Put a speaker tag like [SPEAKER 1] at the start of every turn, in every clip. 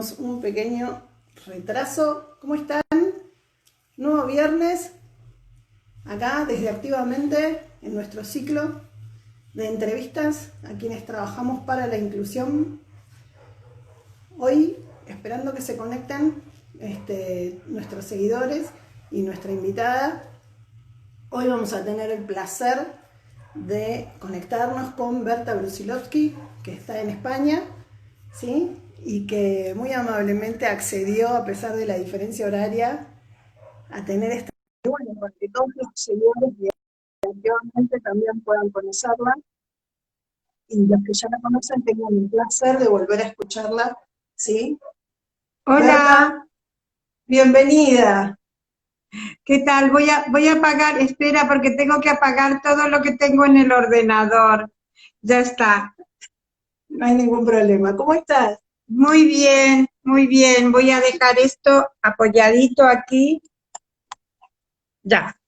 [SPEAKER 1] Tuvimos un pequeño retraso. ¿Cómo están? Nuevo viernes, acá desde Activamente, en nuestro ciclo de entrevistas a quienes trabajamos para la inclusión. Hoy, esperando que se conecten nuestros seguidores y nuestra invitada, hoy vamos a tener el placer de conectarnos con Berta Brusilovsky, que está en España, ¿sí? Y que muy amablemente accedió, a pesar de la diferencia horaria, a tener esta... Y bueno, para que todos los seguidores de Activamente también puedan conocerla, y los que ya la conocen tengan el placer de volver a escucharla, ¿sí?
[SPEAKER 2] Hola,
[SPEAKER 1] Berta, bienvenida.
[SPEAKER 2] ¿qué tal? Voy a apagar, espera, porque tengo que apagar todo lo que tengo en el ordenador. Ya está.
[SPEAKER 1] No hay ningún problema. ¿Cómo estás?
[SPEAKER 2] Muy bien, muy bien. Voy a dejar esto apoyadito aquí. Ya.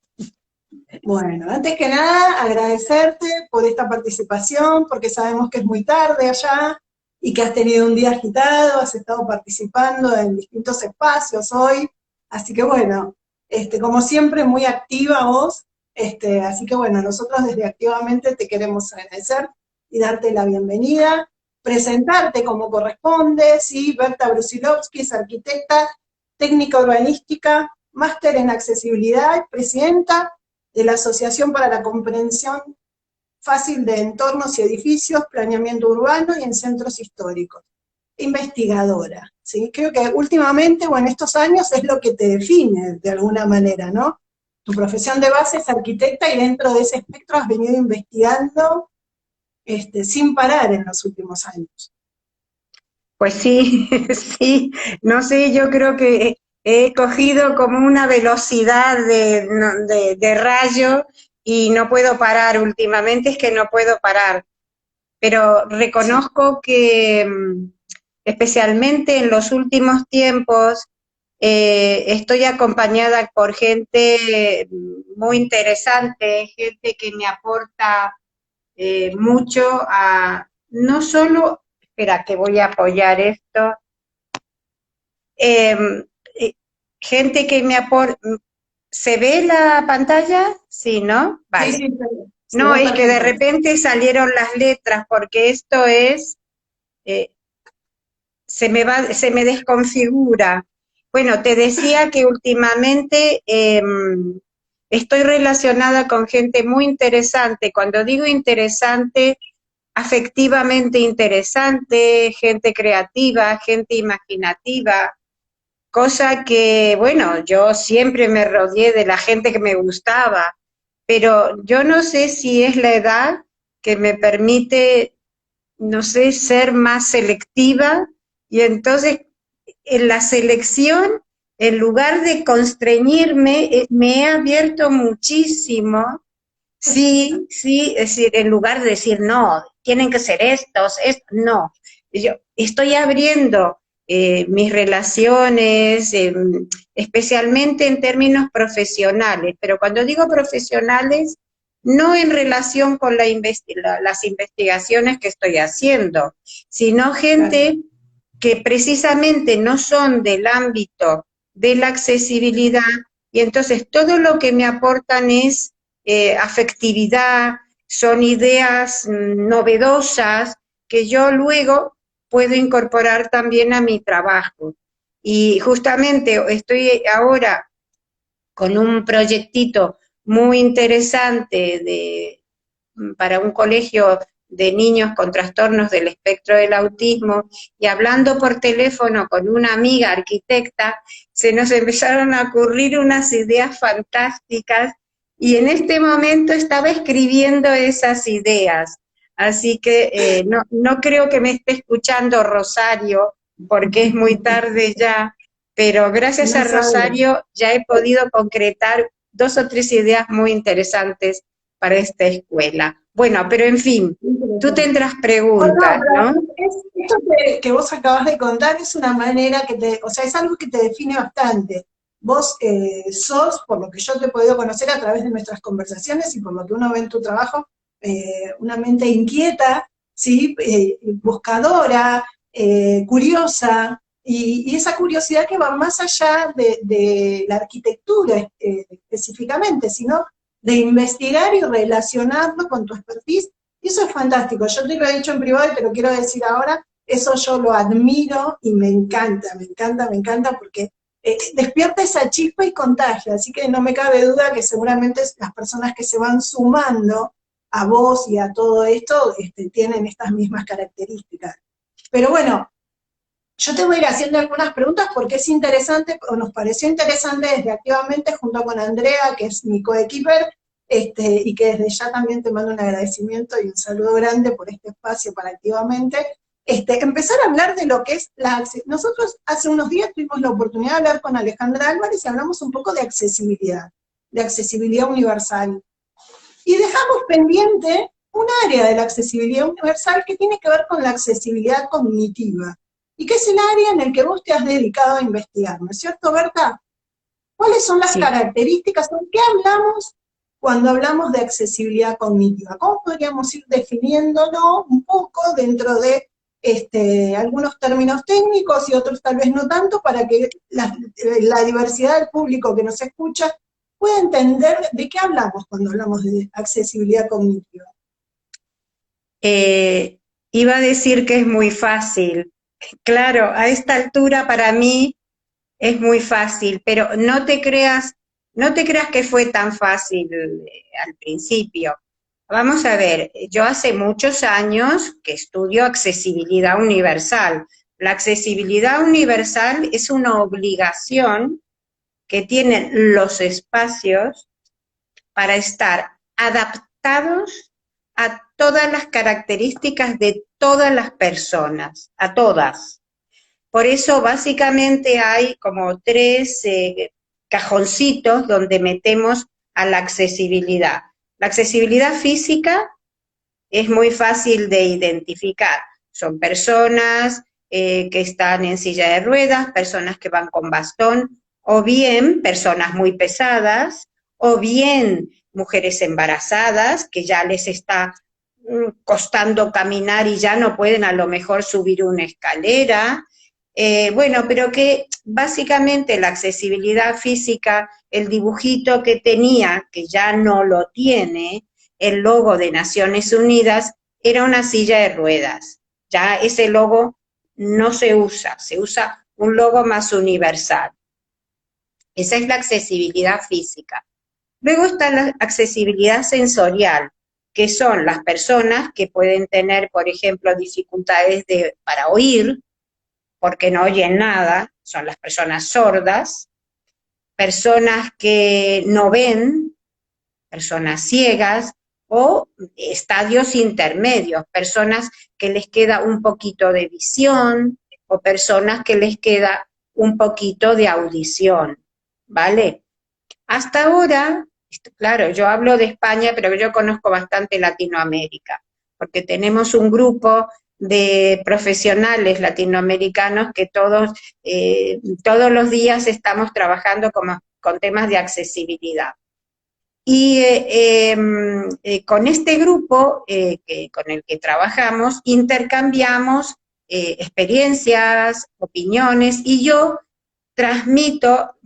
[SPEAKER 1] Bueno, antes que nada, agradecerte por esta participación, porque sabemos que es muy tarde allá y que has tenido un día agitado, has estado participando en distintos espacios hoy, así que bueno, como siempre, muy activa vos, así que bueno, nosotros desde Activamente te queremos agradecer y darte la bienvenida, presentarte como corresponde, ¿sí? Berta Brusilovsky es arquitecta, técnica urbanística, máster en accesibilidad, presidenta de la Asociación para la Comprensión Fácil de Entornos y Edificios, Planeamiento Urbano y en Centros Históricos. Investigadora, ¿sí? Creo que últimamente o en estos años es lo que te define de alguna manera, ¿no? Tu profesión de base es arquitecta y dentro de ese espectro has venido investigando sin parar en los últimos años.
[SPEAKER 2] Pues sí, sí. No sé, yo creo que he cogido como una velocidad de rayo y no puedo parar. Últimamente es que no puedo parar. Pero
[SPEAKER 1] Sí.
[SPEAKER 2] reconozco que especialmente en los últimos tiempos estoy acompañada por gente muy interesante, gente que me aporta mucho a, no solo, espera que voy a apoyar esto, eh, eh, gente que me aporta, ¿se ve la pantalla? Sí, ¿no?
[SPEAKER 1] Sí,
[SPEAKER 2] Vale.
[SPEAKER 1] sí, se
[SPEAKER 2] No,
[SPEAKER 1] ve
[SPEAKER 2] es que de
[SPEAKER 1] perfecto.
[SPEAKER 2] repente salieron las letras porque esto es... eh, se me desconfigura. Bueno, te decía que últimamente estoy relacionada con gente muy interesante. Cuando digo interesante, afectivamente interesante, gente creativa, gente imaginativa, cosa que, bueno, yo siempre me rodeé de la gente que me gustaba, pero yo no sé si es la edad que me permite, no sé, ser más selectiva y entonces en la selección, en lugar de constreñirme, me he abierto muchísimo. Sí, sí, es decir, en lugar de decir, no, tienen que ser no. Yo estoy abriendo mis relaciones, especialmente en términos profesionales, pero cuando digo profesionales, no en relación con las investigaciones que estoy haciendo, sino
[SPEAKER 1] Claro.
[SPEAKER 2] gente que precisamente no son del ámbito de la accesibilidad y entonces todo lo que me aportan es afectividad, son ideas novedosas que yo luego puedo incorporar también a mi trabajo. Y justamente estoy ahora con un proyectito muy interesante para un colegio de niños con trastornos del espectro del autismo y hablando por teléfono con una amiga arquitecta, se nos empezaron a ocurrir unas ideas fantásticas y en este momento estaba escribiendo esas ideas. Así que no creo que me esté escuchando Rosario porque es muy tarde ya, pero gracias
[SPEAKER 1] No
[SPEAKER 2] a
[SPEAKER 1] sabes.
[SPEAKER 2] Rosario ya he podido concretar 2 o 3 ideas muy interesantes para esta escuela. Bueno, pero en fin, tú
[SPEAKER 1] Interesante.
[SPEAKER 2] tendrás
[SPEAKER 1] No, no,
[SPEAKER 2] preguntas, ¿no?
[SPEAKER 1] pero esto que vos acabas de contar es una manera o sea, es algo que te define bastante. Vos sos, por lo que yo te he podido conocer a través de nuestras conversaciones y por lo que uno ve en tu trabajo, una mente inquieta, ¿sí? Buscadora, curiosa, y esa curiosidad que va más allá de la arquitectura específicamente, sino de investigar y relacionarlo con tu expertise, y eso es fantástico. Yo te lo he dicho en privado y te lo quiero decir ahora, eso yo lo admiro y me encanta, me encanta, me encanta, porque despierta esa chispa y contagia, así que no me cabe duda que seguramente las personas que se van sumando a vos y a todo esto tienen estas mismas características. Pero bueno, yo te voy a ir haciendo algunas preguntas porque es interesante, o nos pareció interesante desde Activamente, junto con Andrea, que es mi coequiper, y que desde ya también te mando un agradecimiento y un saludo grande por este espacio para Activamente, empezar a hablar de lo que es la accesibilidad. Nosotros hace unos días tuvimos la oportunidad de hablar con Alejandra Álvarez y hablamos un poco de accesibilidad universal. Y dejamos pendiente un área de la accesibilidad universal que tiene que ver con la accesibilidad cognitiva, y que es el área en el que vos te has dedicado a investigar, ¿no es cierto, Berta? ¿Cuáles son las características? ¿De qué hablamos cuando hablamos de accesibilidad cognitiva? ¿Cómo podríamos ir definiéndolo un poco dentro de algunos términos técnicos y otros tal vez no tanto, para que la diversidad del público que nos escucha pueda entender de qué hablamos cuando hablamos de accesibilidad cognitiva?
[SPEAKER 2] Iba a decir que es muy fácil. Claro, a esta altura para mí es muy fácil, pero no te creas que fue tan fácil al principio. Vamos a ver, yo hace muchos años que estudio accesibilidad universal. La accesibilidad universal es una obligación que tienen los espacios para estar adaptados a todas las características de todas las personas, a todas. Por eso básicamente hay como 3 cajoncitos donde metemos a la accesibilidad. La accesibilidad física es muy fácil de identificar. Son personas que están en silla de ruedas, personas que van con bastón, o bien personas muy pesadas, o bien mujeres embarazadas que ya les está costando caminar y ya no pueden a lo mejor subir una escalera. Bueno, pero que básicamente la accesibilidad física, el dibujito que tenía, que ya no lo tiene, el logo de Naciones Unidas, era una silla de ruedas. Ya ese logo no se usa un logo más universal. Esa es la accesibilidad física. Luego está la accesibilidad sensorial, que son las personas que pueden tener, por ejemplo, dificultades para oír, porque no oyen nada, son las personas sordas, personas que no ven, personas ciegas, o estadios intermedios, personas que les queda un poquito de visión, o personas que les queda un poquito de audición, ¿vale? Hasta ahora, claro, yo hablo de España, pero yo conozco bastante Latinoamérica, porque tenemos un grupo de profesionales latinoamericanos que todos los días estamos trabajando con temas de accesibilidad. Y con este grupo con el que trabajamos, intercambiamos experiencias, opiniones, y yo transmito,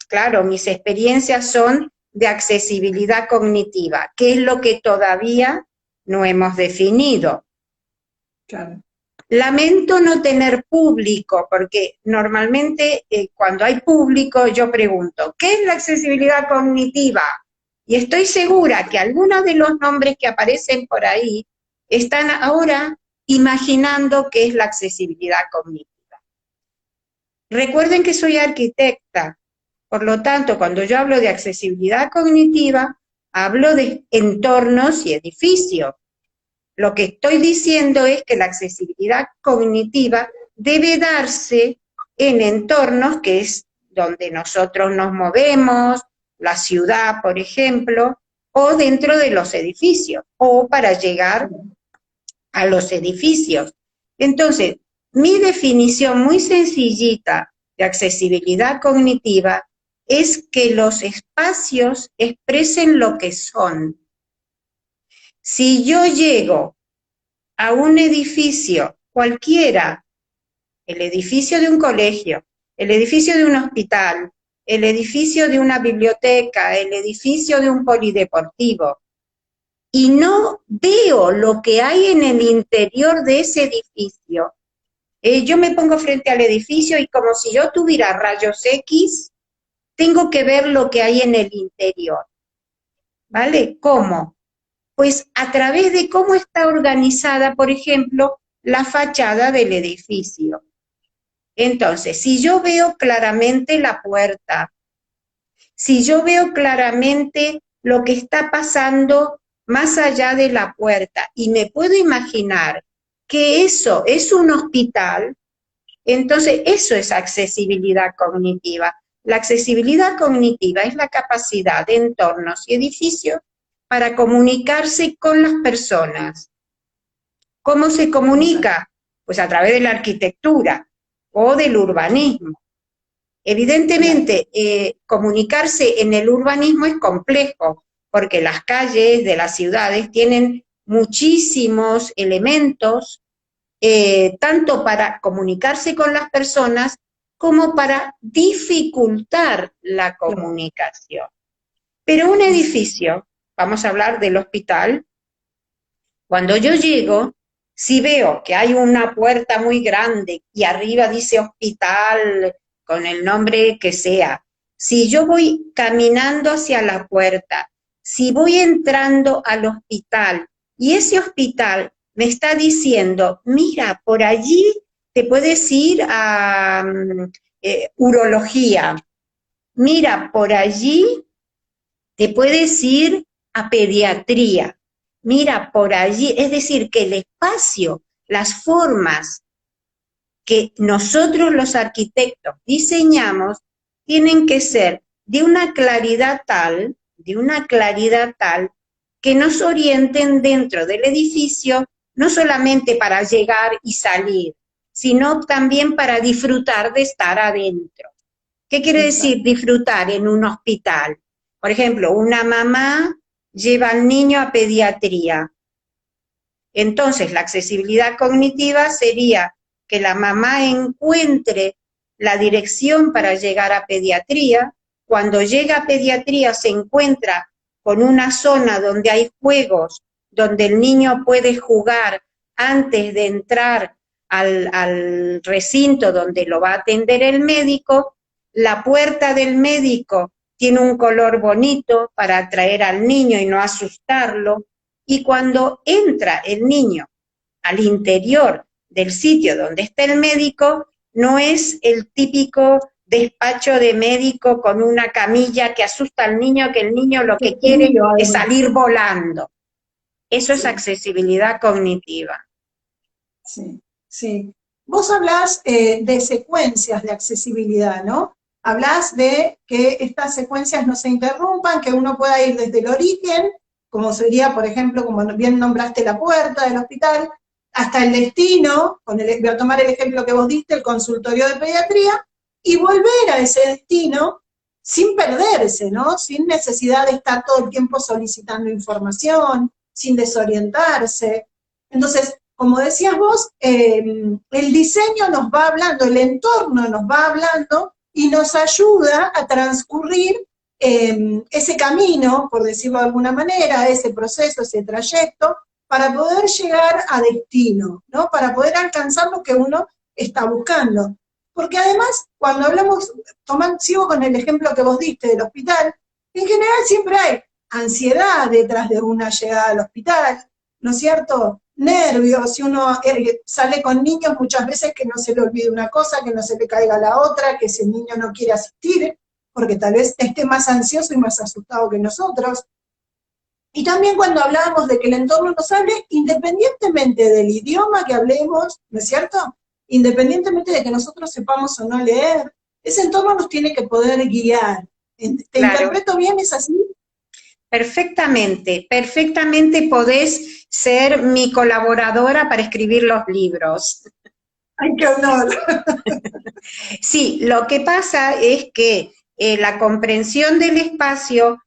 [SPEAKER 2] claro, mis experiencias son de accesibilidad cognitiva, que es lo que todavía no hemos definido.
[SPEAKER 1] Claro.
[SPEAKER 2] Lamento no tener público, porque normalmente cuando hay público yo pregunto, ¿qué es la accesibilidad cognitiva? Y estoy segura que algunos de los nombres que aparecen por ahí están ahora imaginando qué es la accesibilidad cognitiva. Recuerden que soy arquitecta, por lo tanto, cuando yo hablo de accesibilidad cognitiva, hablo de entornos y edificios. Lo que estoy diciendo es que la accesibilidad cognitiva debe darse en entornos que es donde nosotros nos movemos, la ciudad, por ejemplo, o dentro de los edificios, o para llegar a los edificios. Entonces, mi definición muy sencillita de accesibilidad cognitiva es que los espacios expresen lo que son. Si yo llego a un edificio cualquiera el edificio de un colegio, el edificio de un hospital, el edificio de una biblioteca, el edificio de un polideportivo, y no veo lo que hay en el interior de ese edificio, yo me pongo frente al edificio y como si yo tuviera rayos X, tengo que ver lo que hay en el interior, ¿vale? ¿Cómo? Pues a través de cómo está organizada, por ejemplo, la fachada del edificio. Entonces, si yo veo claramente la puerta, si yo veo claramente lo que está pasando más allá de la puerta y me puedo imaginar que eso es un hospital, entonces eso es accesibilidad cognitiva. La accesibilidad cognitiva es la capacidad de entornos y edificios para comunicarse con las personas. ¿Cómo se comunica? Pues a través de la arquitectura o del urbanismo. Evidentemente, comunicarse en el urbanismo es complejo, porque las calles de las ciudades tienen muchísimos elementos, tanto para comunicarse con las personas como para dificultar la comunicación. Pero un edificio, vamos a hablar del hospital, cuando yo llego, si veo que hay una puerta muy grande y arriba dice hospital con el nombre que sea, si yo voy caminando hacia la puerta, si voy entrando al hospital y ese hospital me está diciendo, mira, por allí te puedes ir a urología, mira, por allí te puedes ir a pediatría, mira, por allí, es decir, que el espacio, las formas que nosotros los arquitectos diseñamos, tienen que ser de una claridad tal, que nos orienten dentro del edificio, no solamente para llegar y salir, sino también para disfrutar de estar adentro. ¿Qué quiere decir disfrutar en un hospital? Por ejemplo, una mamá lleva al niño a pediatría. Entonces, la accesibilidad cognitiva sería que la mamá encuentre la dirección para llegar a pediatría. Cuando llega a pediatría se encuentra con una zona donde hay juegos, donde el niño puede jugar antes de entrar al recinto donde lo va a atender el médico. La puerta del médico tiene un color bonito para atraer al niño y no asustarlo. Y cuando entra el niño al interior del sitio donde está el médico, no es el típico despacho de médico con una camilla que asusta al niño, que el niño lo que quiere es salir volando. Eso es accesibilidad cognitiva.
[SPEAKER 1] Sí, sí. Vos hablás de secuencias de accesibilidad, ¿no? Hablás de que estas secuencias no se interrumpan, que uno pueda ir desde el origen, como sería, por ejemplo, como bien nombraste la puerta del hospital, hasta el destino, voy a tomar el ejemplo que vos diste, el consultorio de pediatría, y volver a ese destino sin perderse, ¿no? Sin necesidad de estar todo el tiempo solicitando información, sin desorientarse. Entonces, como decías vos, el diseño nos va hablando, el entorno nos va hablando y nos ayuda a transcurrir ese camino, por decirlo de alguna manera, ese proceso, ese trayecto, para poder llegar a destino, ¿no? Para poder alcanzar lo que uno está buscando. Porque además, cuando hablamos, sigo con el ejemplo que vos diste del hospital, en general siempre hay ansiedad detrás de una llegada al hospital, ¿no es cierto? Nervios, si uno sale con niños muchas veces que no se le olvide una cosa, que no se le caiga la otra, que ese niño no quiere asistir, porque tal vez esté más ansioso y más asustado que nosotros. Y también cuando hablábamos de que el entorno nos hable, independientemente del idioma que hablemos, ¿no es cierto? Independientemente de que nosotros sepamos o no leer, ese entorno nos tiene que poder guiar. ¿Te interpreto bien? ¿Es así?
[SPEAKER 2] Perfectamente, perfectamente podés ser mi colaboradora para escribir los libros.
[SPEAKER 1] ¡Ay, qué honor!
[SPEAKER 2] Sí, lo que pasa es que la comprensión del espacio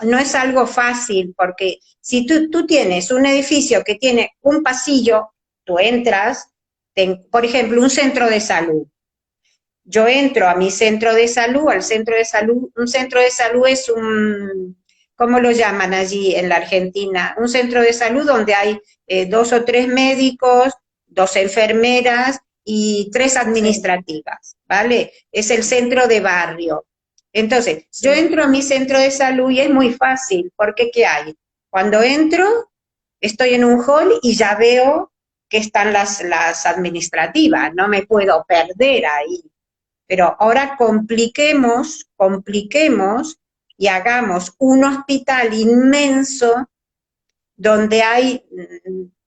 [SPEAKER 2] no es algo fácil, porque si tú tienes un edificio que tiene un pasillo, tú entras, por ejemplo, un centro de salud. Yo entro a mi centro de salud, al centro de salud, un centro de salud es ¿cómo lo llaman allí en la Argentina? Un centro de salud donde hay 2 o 3 médicos, 2 enfermeras y 3 administrativas, ¿vale? Es el centro de barrio. Entonces, yo entro a mi centro de salud y es muy fácil, porque ¿qué hay? Cuando entro, estoy en un hall y ya veo que están las administrativas, no me puedo perder ahí. Pero ahora compliquemos y hagamos un hospital inmenso donde hay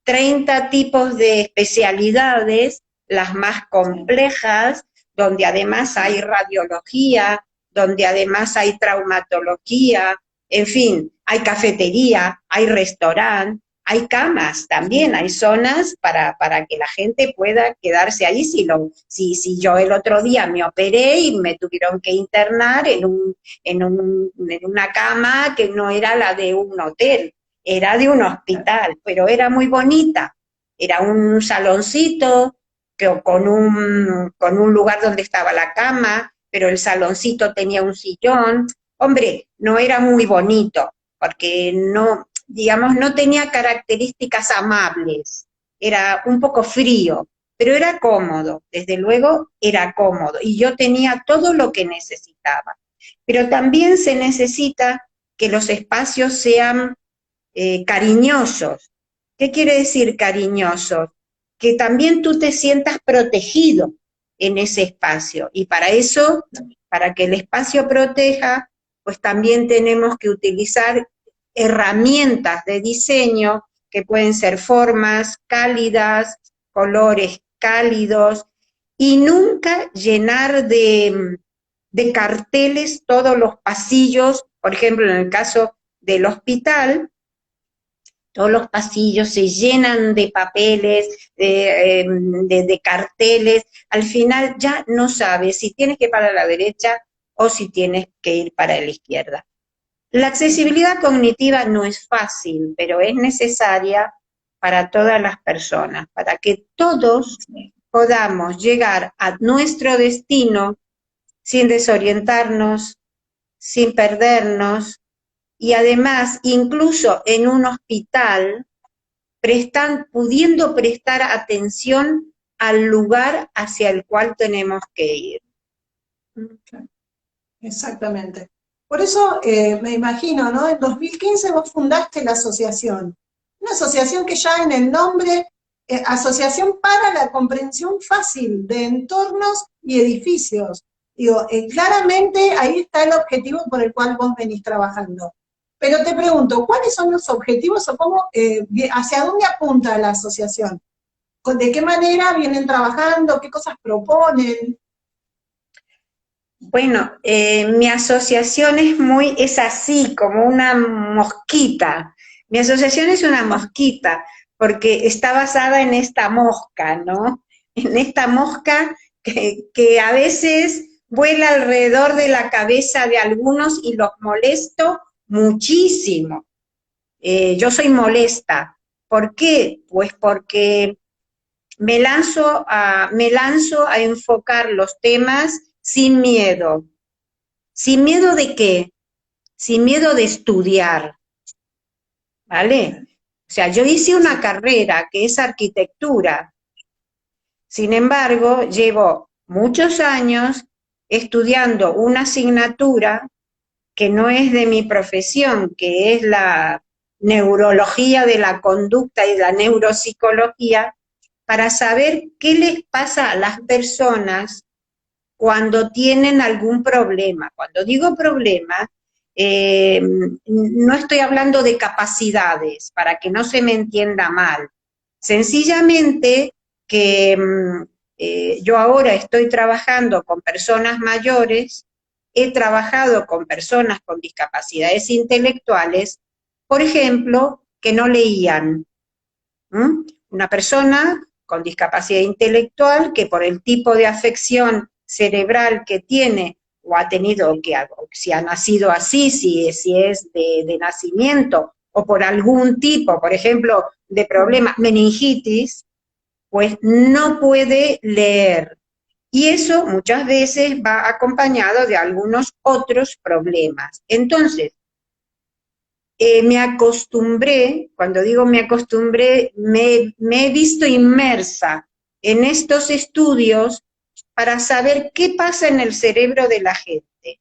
[SPEAKER 2] 30 tipos de especialidades, las más complejas, donde además hay radiología, donde además hay traumatología, en fin, hay cafetería, hay restaurante, hay camas también, hay zonas para que la gente pueda quedarse ahí. Si yo el otro día me operé y me tuvieron que internar en una cama que no era la de un hotel, era de un hospital, pero era muy bonita. Era un saloncito con un lugar donde estaba la cama, pero el saloncito tenía un sillón. Hombre, no era muy bonito, porque no, digamos, no tenía características amables, era un poco frío, pero era cómodo, desde luego era cómodo, y yo tenía todo lo que necesitaba. Pero también se necesita que los espacios sean cariñosos. ¿Qué quiere decir cariñosos? Que también tú te sientas protegido en ese espacio, y para eso, para que el espacio proteja, pues también tenemos que utilizar herramientas de diseño que pueden ser formas cálidas, colores cálidos, y nunca llenar de carteles todos los pasillos. Por ejemplo, en el caso del hospital, todos los pasillos se llenan de papeles, de carteles. Al final ya no sabes si tienes que ir para la derecha o si tienes que ir para la izquierda. La accesibilidad cognitiva no es fácil, pero es necesaria para todas las personas, para que todos podamos llegar a nuestro destino sin desorientarnos, sin perdernos, y además, incluso en un hospital, pudiendo prestar atención al lugar hacia el cual tenemos que ir.
[SPEAKER 1] Exactamente. Por eso me imagino, ¿no? En 2015 vos fundaste la asociación. Una asociación que ya en el nombre, Asociación para la Comprensión Fácil de Entornos y Edificios. Digo, claramente ahí está el objetivo por el cual vos venís trabajando. Pero te pregunto, ¿cuáles son los objetivos o hacia dónde apunta la asociación? ¿De qué manera vienen trabajando? ¿Qué cosas proponen?
[SPEAKER 2] Bueno, mi asociación es así, como una mosquita. Mi asociación es una mosquita, porque está basada en esta mosca, ¿no? En esta mosca que a veces vuela alrededor de la cabeza de algunos y los molesto muchísimo. Yo soy molesta. ¿Por qué? Pues porque me lanzo a enfocar los temas sin miedo. ¿Sin miedo de qué? Sin miedo de estudiar, ¿vale? O sea, yo hice una carrera que es arquitectura. Sin embargo, llevo muchos años estudiando una asignatura que no es de mi profesión, que es la neurología de la conducta y la neuropsicología, para saber qué les pasa a las personas cuando tienen algún problema. Cuando digo problema, no estoy hablando de capacidades, para que no se me entienda mal. Sencillamente que yo ahora estoy trabajando con personas mayores, he trabajado con personas con discapacidades intelectuales, por ejemplo, que no leían. Una persona con discapacidad intelectual que por el tipo de afección cerebral que tiene o ha tenido, si ha nacido así, si es de nacimiento, o por algún tipo, por ejemplo, de problema, meningitis, pues no puede leer. Y eso muchas veces va acompañado de algunos otros problemas. Entonces, me acostumbré, cuando digo me acostumbré, me he visto inmersa en estos estudios para saber qué pasa en el cerebro de la gente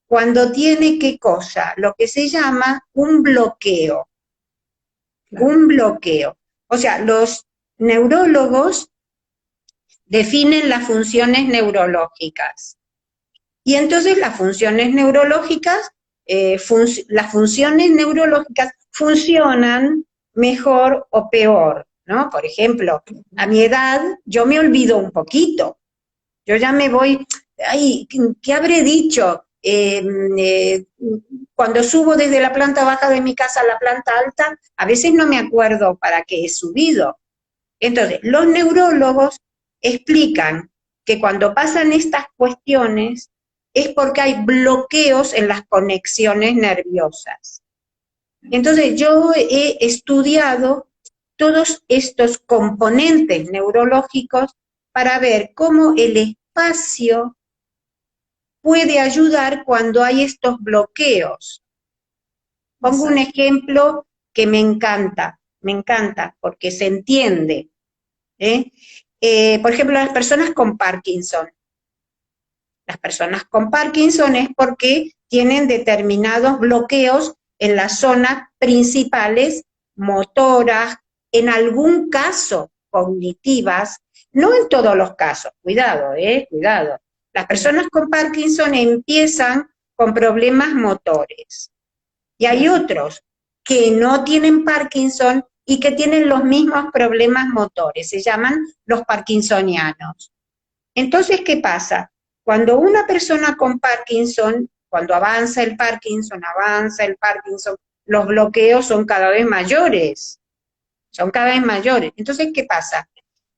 [SPEAKER 2] cuando tiene qué cosa, lo que se llama un bloqueo.
[SPEAKER 1] Claro.
[SPEAKER 2] Un bloqueo. O sea, los neurólogos definen las funciones neurológicas. Y entonces las funciones neurológicas, las funciones neurológicas funcionan mejor o peor, ¿no? Por ejemplo, a mi edad yo me olvido un poquito. Yo ya me voy, ay, ¿qué habré dicho? Cuando subo desde la planta baja de mi casa a la planta alta, a veces no me acuerdo para qué he subido. Entonces, los neurólogos explican que cuando pasan estas cuestiones es porque hay bloqueos en las conexiones nerviosas. Entonces, yo he estudiado todos estos componentes neurológicos para ver cómo el espacio puede ayudar cuando hay estos bloqueos. Pongo un ejemplo que me encanta porque se entiende. Por ejemplo, las personas con Parkinson. Las personas con Parkinson es porque tienen determinados bloqueos en las zonas principales, motoras, en algún caso cognitivas, no en todos los casos, cuidado, cuidado. Las personas con Parkinson empiezan con problemas motores. Y hay otros que no tienen Parkinson y que tienen los mismos problemas motores, se llaman los parkinsonianos. Entonces, ¿qué pasa? Cuando una persona con Parkinson, cuando avanza el Parkinson, los bloqueos son cada vez mayores, Entonces, ¿qué pasa?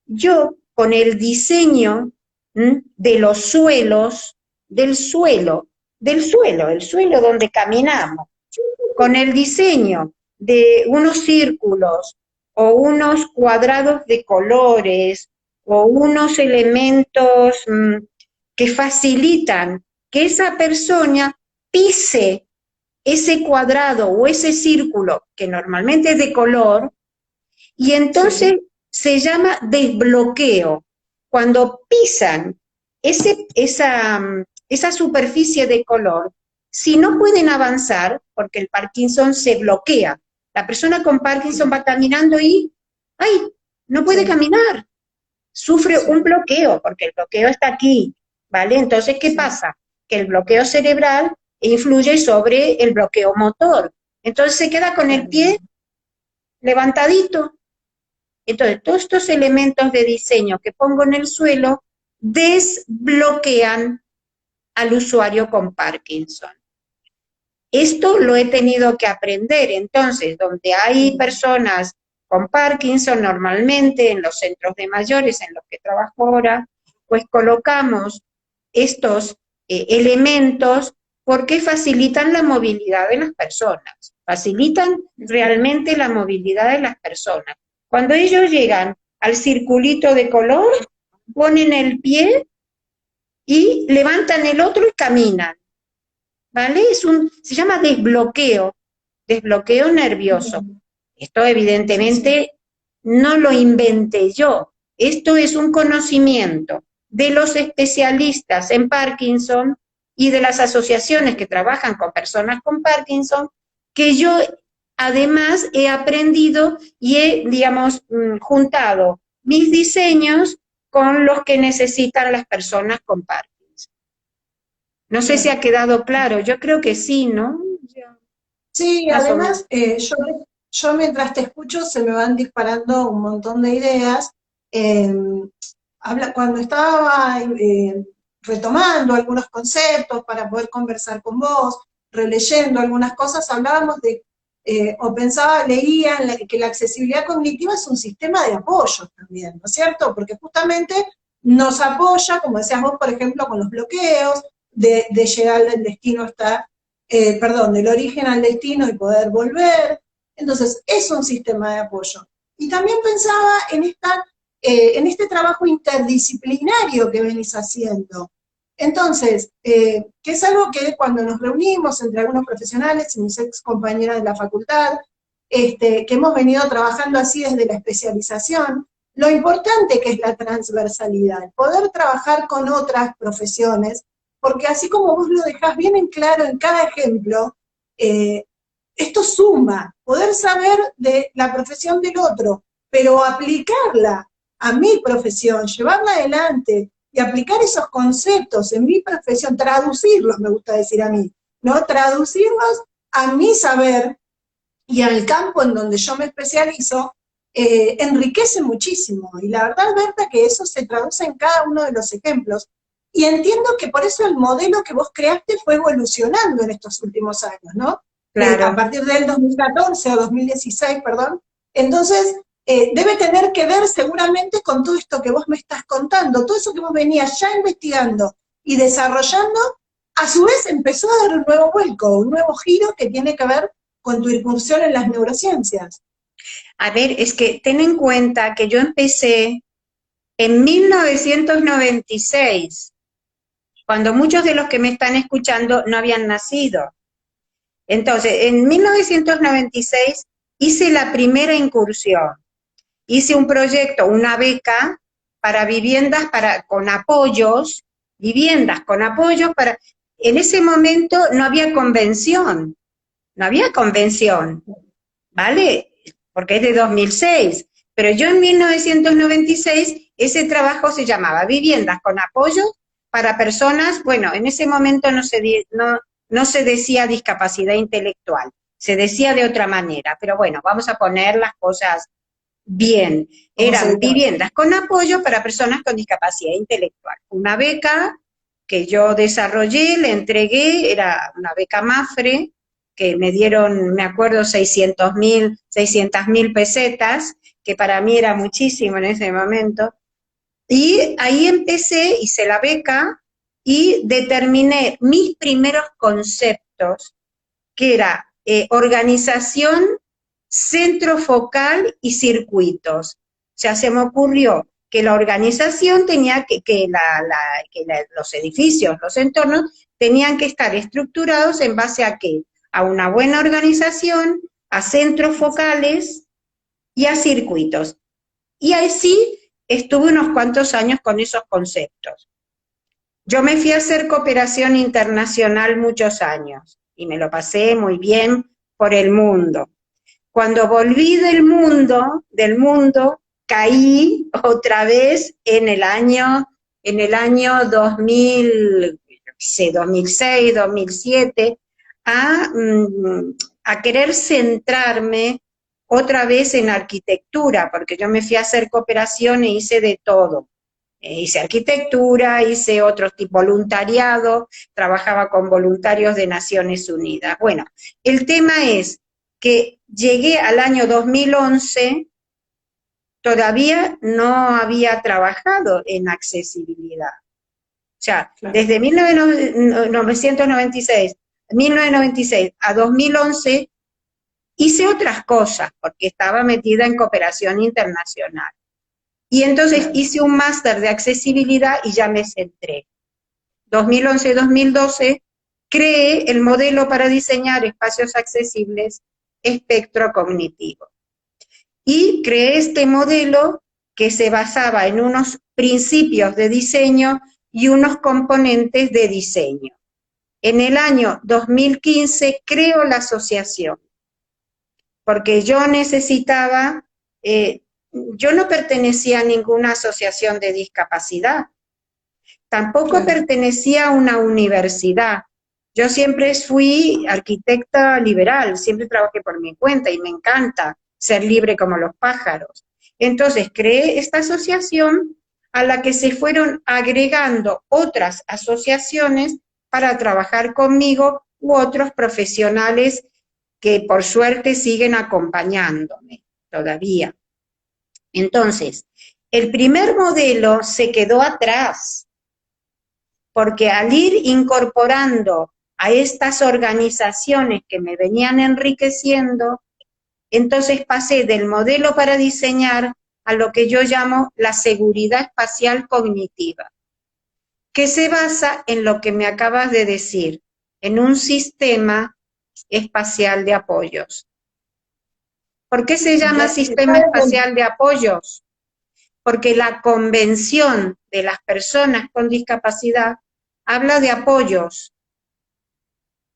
[SPEAKER 2] Yo, con el diseño de los suelos, el suelo donde caminamos, con el diseño de unos círculos o unos cuadrados de colores o unos elementos que facilitan que esa persona pise ese cuadrado o ese círculo, que normalmente es de color, y entonces se llama desbloqueo. Cuando pisan esa superficie de color, si no pueden avanzar, porque el Parkinson se bloquea, la persona con Parkinson va caminando y, ¡ay!, no puede caminar, sufre un bloqueo, porque el bloqueo está aquí, ¿vale? Entonces, ¿qué pasa? Que el bloqueo cerebral influye sobre el bloqueo motor. Entonces se queda con el pie levantadito. Entonces, todos estos elementos de diseño que pongo en el suelo desbloquean al usuario con Parkinson. Esto lo he tenido que aprender. Entonces, donde hay personas con Parkinson, normalmente en los centros de mayores en los que trabajo ahora, pues colocamos estos elementos porque facilitan la movilidad de las personas, facilitan realmente la movilidad de las personas. Cuando ellos llegan al circulito de color, ponen el pie y levantan el otro y caminan, ¿vale? Se llama desbloqueo nervioso. Esto evidentemente no lo inventé yo, esto es un conocimiento de los especialistas en Parkinson y de las asociaciones que trabajan con personas con Parkinson, que yo además he aprendido y he, digamos, juntado mis diseños con los que necesitan las personas con Parkinson. No sé si ha quedado claro, yo creo que sí, ¿no?
[SPEAKER 1] Sí, además, yo mientras te escucho se me van disparando un montón de ideas. Cuando estaba retomando algunos conceptos para poder conversar con vos, releyendo algunas cosas, hablábamos de, leía que la accesibilidad cognitiva es un sistema de apoyo también, ¿no es cierto? Porque justamente nos apoya, como decías vos, por ejemplo, con los bloqueos, de llegar al destino hasta, del origen al destino y poder volver. Entonces, es un sistema de apoyo. Y también pensaba en esta en este trabajo interdisciplinario que venís haciendo. Entonces, que es algo que cuando nos reunimos entre algunos profesionales y mis ex compañeras de la facultad, que hemos venido trabajando así desde la especialización, lo importante que es la transversalidad, poder trabajar con otras profesiones, porque así como vos lo dejás bien en claro en cada ejemplo, esto suma, poder saber de la profesión del otro, pero aplicarla a mi profesión, llevarla adelante y aplicar esos conceptos en mi profesión, traducirlos, me gusta decir a mí, ¿no? Traducirlos a mi saber y al campo en donde yo me especializo, enriquece muchísimo. Y la verdad, Berta, que eso se traduce en cada uno de los ejemplos. Y entiendo que por eso el modelo que vos creaste fue evolucionando en estos últimos años, ¿no?
[SPEAKER 2] Claro.
[SPEAKER 1] A partir del 2014 o 2016, perdón. Entonces, debe tener que ver seguramente con todo esto que vos me estás contando, todo eso que vos venías ya investigando y desarrollando, a su vez empezó a dar un nuevo vuelco, un nuevo giro que tiene que ver con tu incursión en las neurociencias.
[SPEAKER 2] A ver, es que ten en cuenta que yo empecé en 1996, cuando muchos de los que me están escuchando no habían nacido. Entonces, en 1996 hice la primera incursión. Hice un proyecto, una beca para viviendas con apoyos, en ese momento no había convención, ¿vale? Porque es de 2006, pero yo en 1996 ese trabajo se llamaba Viviendas con apoyos para personas, bueno, en ese momento no se decía discapacidad intelectual, se decía de otra manera, pero bueno, vamos a poner las cosas bien. Eran viviendas con apoyo para personas con discapacidad intelectual. Una beca que yo desarrollé, le entregué, era una beca MAFRE, que me dieron, me acuerdo, 600.000 pesetas, que para mí era muchísimo en ese momento. Y ahí empecé, hice la beca y determiné mis primeros conceptos, que era organización, centro focal y circuitos. O sea, se me ocurrió que la organización tenía los edificios, los entornos, tenían que estar estructurados en base a qué? A una buena organización, a centros focales y a circuitos. Y así estuve unos cuantos años con esos conceptos. Yo me fui a hacer cooperación internacional muchos años y me lo pasé muy bien por el mundo. Cuando volví del mundo, caí otra vez en el año 2006, 2007, a querer centrarme otra vez en arquitectura, porque yo me fui a hacer cooperación e hice de todo. Hice arquitectura, hice otro tipo de voluntariado, trabajaba con voluntarios de Naciones Unidas. Bueno, el tema es que llegué al año 2011, todavía no había trabajado en accesibilidad. O sea, claro, desde 1996 a 2011 hice otras cosas, porque estaba metida en cooperación internacional. Y entonces hice un máster de accesibilidad y ya me centré. 2011-2012 creé el modelo para diseñar espacios accesibles espectro cognitivo. Y creé este modelo que se basaba en unos principios de diseño y unos componentes de diseño. En el año 2015 creo la asociación, porque yo necesitaba, yo no pertenecía a ninguna asociación de discapacidad, tampoco pertenecía a una universidad. Yo siempre fui arquitecta liberal, siempre trabajé por mi cuenta y me encanta ser libre como los pájaros. Entonces creé esta asociación a la que se fueron agregando otras asociaciones para trabajar conmigo u otros profesionales que por suerte siguen acompañándome todavía. Entonces, el primer modelo se quedó atrás, porque al ir incorporando a estas organizaciones que me venían enriqueciendo, entonces pasé del modelo para diseñar a lo que yo llamo la seguridad espacial cognitiva, que se basa en lo que me acabas de decir, en un sistema espacial de apoyos. ¿Por qué se llama sistema espacial de apoyos? Porque la Convención de las Personas con Discapacidad habla de apoyos.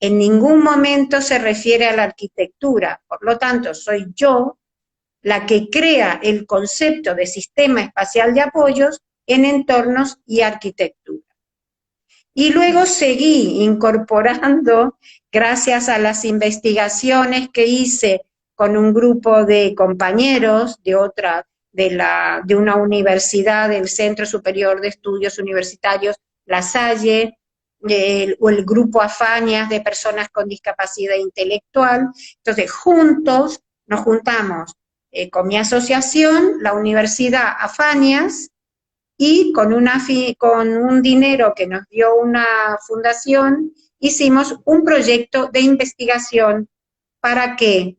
[SPEAKER 2] En ningún momento se refiere a la arquitectura, por lo tanto, soy yo la que crea el concepto de sistema espacial de apoyos en entornos y arquitectura. Y luego seguí incorporando, gracias a las investigaciones que hice con un grupo de compañeros de una universidad, del Centro Superior de Estudios Universitarios La Salle, o el grupo Afanias de personas con discapacidad intelectual. Entonces, juntos nos juntamos con mi asociación, la Universidad Afanias, y con un dinero que nos dio una fundación, hicimos un proyecto de investigación. ¿Para qué?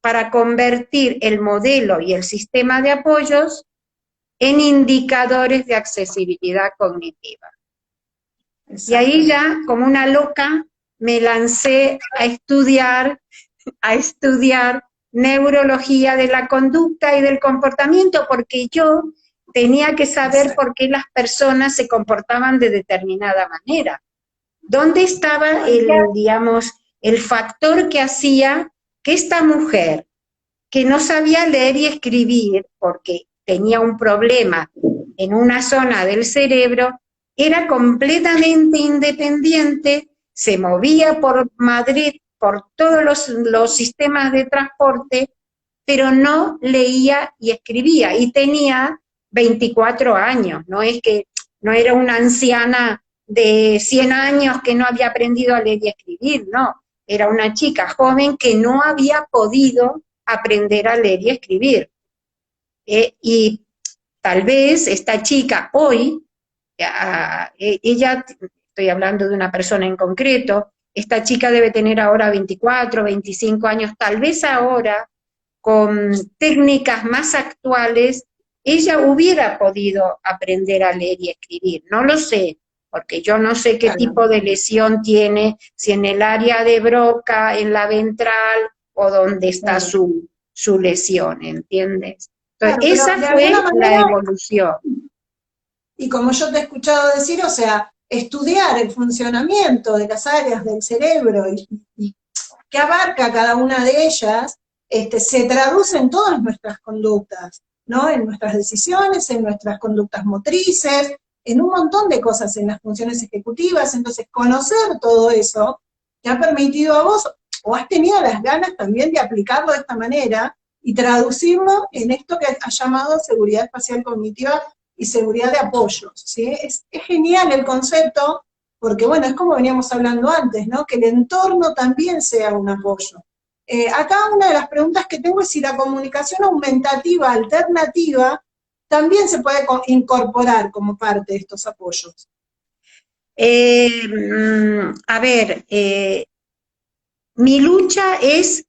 [SPEAKER 2] Para convertir el modelo y el sistema de apoyos en indicadores de accesibilidad cognitiva. Y ahí ya, como una loca, me lancé a estudiar neurología de la conducta y del comportamiento, porque yo tenía que saber por qué las personas se comportaban de determinada manera. ¿Dónde estaba el factor que hacía que esta mujer, que no sabía leer y escribir porque tenía un problema en una zona del cerebro, era completamente independiente, se movía por Madrid, por todos los sistemas de transporte, pero no leía y escribía, y tenía 24 años, no era una anciana de 100 años que no había aprendido a leer y escribir, no, era una chica joven que no había podido aprender a leer y escribir. Y tal vez esta chica hoy, ella, estoy hablando de una persona en concreto, esta chica debe tener ahora 24, 25 años, tal vez ahora, con técnicas más actuales, ella hubiera podido aprender a leer y escribir, no lo sé, porque yo no sé qué tipo de lesión tiene, si en el área de Broca, en la ventral, o dónde está su lesión, ¿entiendes? Entonces, esa fue la evolución.
[SPEAKER 1] Y como yo te he escuchado decir, o sea, estudiar el funcionamiento de las áreas del cerebro y qué abarca cada una de ellas, se traduce en todas nuestras conductas, ¿no? En nuestras decisiones, en nuestras conductas motrices, en un montón de cosas, en las funciones ejecutivas. Entonces, conocer todo eso te ha permitido a vos, o has tenido las ganas también de aplicarlo de esta manera y traducirlo en esto que has llamado seguridad espacial cognitiva y seguridad de apoyos, ¿sí? Es genial el concepto, porque bueno, es como veníamos hablando antes, ¿no? Que el entorno también sea un apoyo. Acá una de las preguntas que tengo es si la comunicación aumentativa alternativa también se puede incorporar como parte de estos apoyos.
[SPEAKER 2] A ver, mi lucha es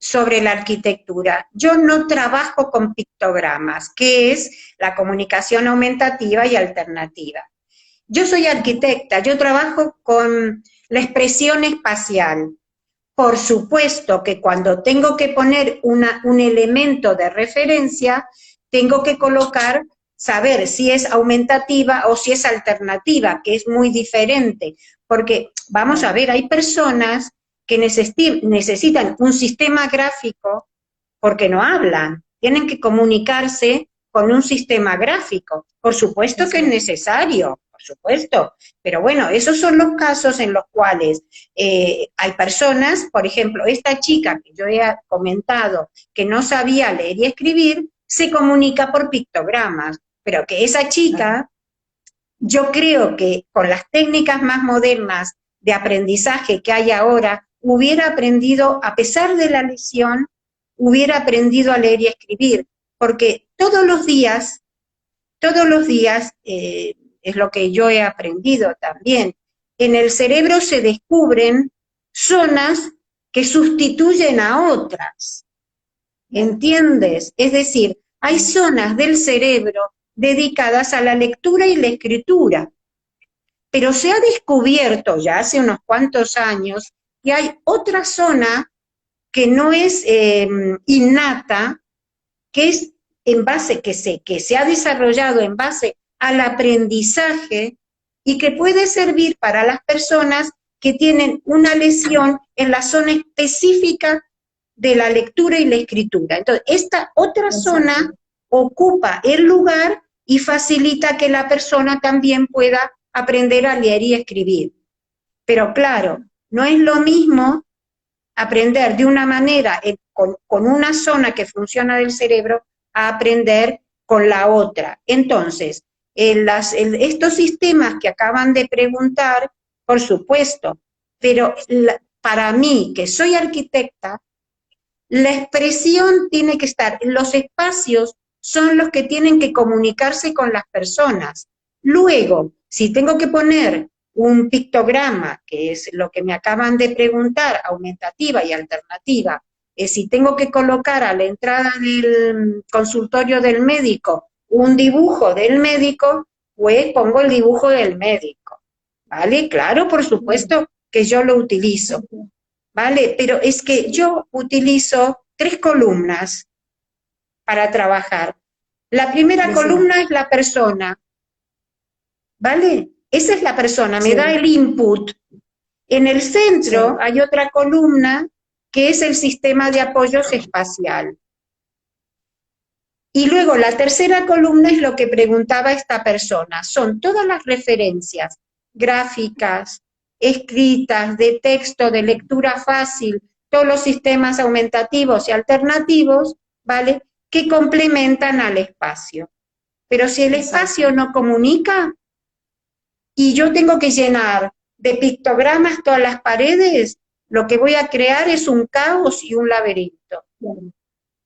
[SPEAKER 2] sobre la arquitectura. Yo no trabajo con pictogramas, que es la comunicación aumentativa y alternativa. Yo soy arquitecta, yo trabajo con la expresión espacial. Por supuesto que cuando tengo que poner un elemento de referencia, tengo que saber si es aumentativa o si es alternativa, que es muy diferente. Porque, vamos a ver, hay personas que necesitan un sistema gráfico porque no hablan, tienen que comunicarse con un sistema gráfico. Por supuesto que es necesario, por supuesto, pero bueno, esos son los casos en los cuales hay personas, por ejemplo, esta chica que yo he comentado, que no sabía leer y escribir, se comunica por pictogramas, pero que esa chica, yo creo que con las técnicas más modernas de aprendizaje que hay ahora, hubiera aprendido, a pesar de la lesión, hubiera aprendido a leer y escribir, porque todos los días, es lo que yo he aprendido también, en el cerebro se descubren zonas que sustituyen a otras, ¿entiendes? Es decir, Hay zonas del cerebro dedicadas a la lectura y la escritura, pero se ha descubierto ya hace unos cuantos años que hay otra zona que no es innata, que es en base, que se ha desarrollado en base al aprendizaje y que puede servir para las personas que tienen una lesión en la zona específica de la lectura y la escritura. Entonces, esta otra zona ocupa el lugar y facilita que la persona también pueda aprender a leer y escribir. Pero claro, no es lo mismo aprender de una manera con una zona que funciona del cerebro a aprender con la otra. Entonces, estos sistemas que acaban de preguntar, por supuesto, pero para mí, que soy arquitecta, la expresión tiene que estar, los espacios son los que tienen que comunicarse con las personas. Luego, si tengo que poner un pictograma, que es lo que me acaban de preguntar, aumentativa y alternativa, si tengo que colocar a la entrada del consultorio del médico un dibujo del médico, pues pongo el dibujo del médico, ¿vale? Claro, por supuesto que yo lo utilizo, ¿vale? Pero es que yo utilizo 3 columnas para trabajar. La primera columna es la persona, ¿vale? Esa es la persona, me da el input. En el centro hay otra columna que es el sistema de apoyos espacial. Y luego la tercera columna es lo que preguntaba esta persona. Son todas las referencias gráficas, escritas, de texto, de lectura fácil, todos los sistemas aumentativos y alternativos, ¿vale?, que complementan al espacio. Pero si el espacio no comunica y yo tengo que llenar de pictogramas todas las paredes, lo que voy a crear es un caos y un laberinto.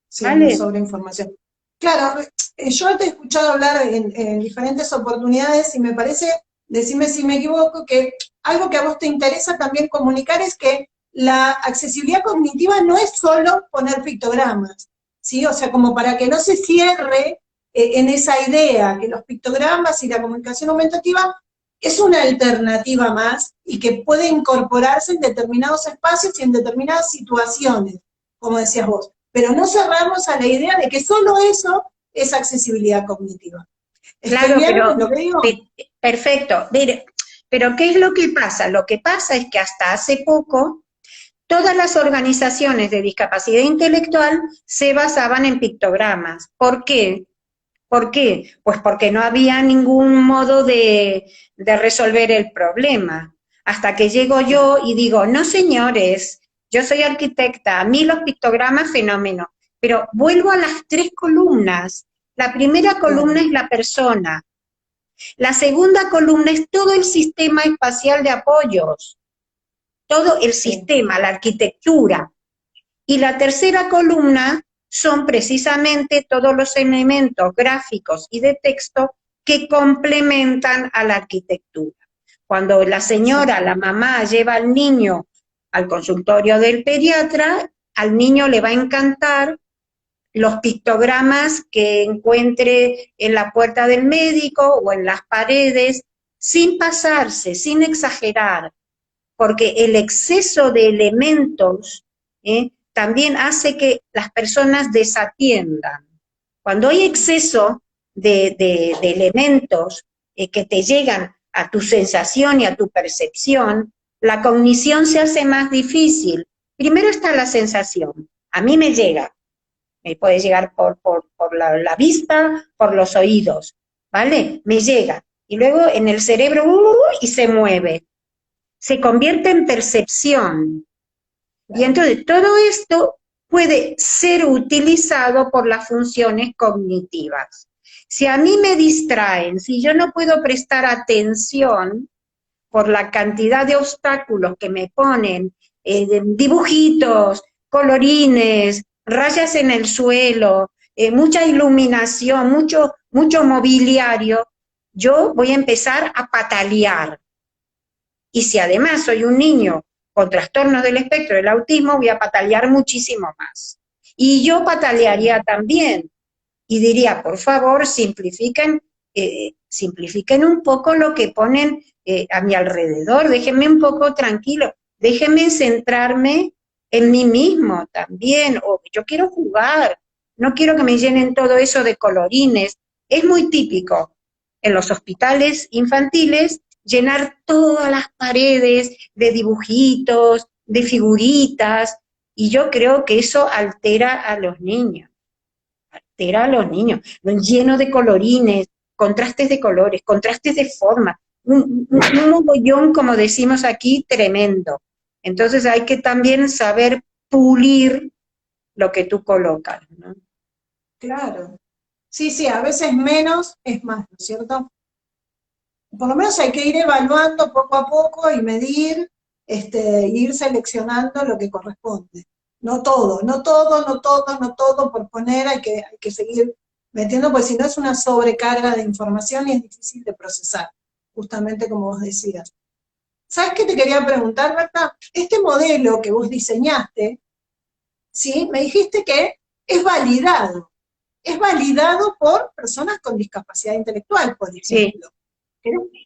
[SPEAKER 1] Sí, ¿vale? Sobre información. Claro, yo te he escuchado hablar en diferentes oportunidades y me parece, decime si me equivoco, que algo que a vos te interesa también comunicar es que la accesibilidad cognitiva no es solo poner pictogramas, ¿sí? O sea, como para que no se cierre en esa idea, que los pictogramas y la comunicación aumentativa es una alternativa más y que puede incorporarse en determinados espacios y en determinadas situaciones, como decías vos. Pero no cerramos a la idea de que solo eso es accesibilidad cognitiva.
[SPEAKER 2] Claro, pero, lo que digo? Perfecto. Pero ¿qué es lo que pasa? Lo que pasa es que hasta hace poco todas las organizaciones de discapacidad intelectual se basaban en pictogramas. ¿Por qué? ¿Por qué? Pues porque no había ningún modo de resolver el problema. Hasta que llego yo y digo, no señores, yo soy arquitecta, a mí los pictogramas fenómeno, pero vuelvo a las 3 columnas. La primera columna es la persona, la segunda columna es todo el sistema espacial de apoyos, todo el sistema, la arquitectura, y la tercera columna son precisamente todos los elementos gráficos y de texto que complementan a la arquitectura. Cuando la señora, la mamá, lleva al niño al consultorio del pediatra, al niño le va a encantar los pictogramas que encuentre en la puerta del médico o en las paredes, sin pasarse, sin exagerar, porque el exceso de elementos también hace que las personas desatiendan. Cuando hay exceso de elementos que te llegan a tu sensación y a tu percepción, la cognición se hace más difícil. Primero está la sensación. A mí me llega. Me puede llegar por la vista, por los oídos, ¿vale? Me llega. Y luego en el cerebro, y se mueve. Se convierte en percepción. Y entonces todo esto puede ser utilizado por las funciones cognitivas. Si a mí me distraen, si yo no puedo prestar atención por la cantidad de obstáculos que me ponen, dibujitos, colorines, rayas en el suelo, mucha iluminación, mucho mobiliario, yo voy a empezar a patalear. Y si además soy un niño con trastornos del espectro del autismo, voy a patalear muchísimo más. Y yo patalearía también. Y diría, por favor, simplifiquen un poco lo que ponen a mi alrededor, déjenme un poco tranquilo, déjenme centrarme en mí mismo también, o yo quiero jugar, no quiero que me llenen todo eso de colorines. Es muy típico en los hospitales infantiles llenar todas las paredes de dibujitos, de figuritas, y yo creo que eso altera a los niños, lleno de colorines, contrastes de colores, contrastes de forma, un mogollón, como decimos aquí, tremendo. Entonces hay que también saber pulir lo que tú colocas, ¿no?
[SPEAKER 1] Claro. Sí, sí, a veces menos es más, ¿no es cierto? Por lo menos hay que ir evaluando poco a poco y medir, ir seleccionando lo que corresponde. No todo, no todo, no todo, no todo por poner, hay que seguir metiendo, porque si no es una sobrecarga de información y es difícil de procesar, justamente como vos decías. ¿Sabes qué te quería preguntar, Berta? Este modelo que vos diseñaste, ¿sí? Me dijiste que es validado. Es validado por personas con discapacidad intelectual, por
[SPEAKER 2] Sí.
[SPEAKER 1] ejemplo.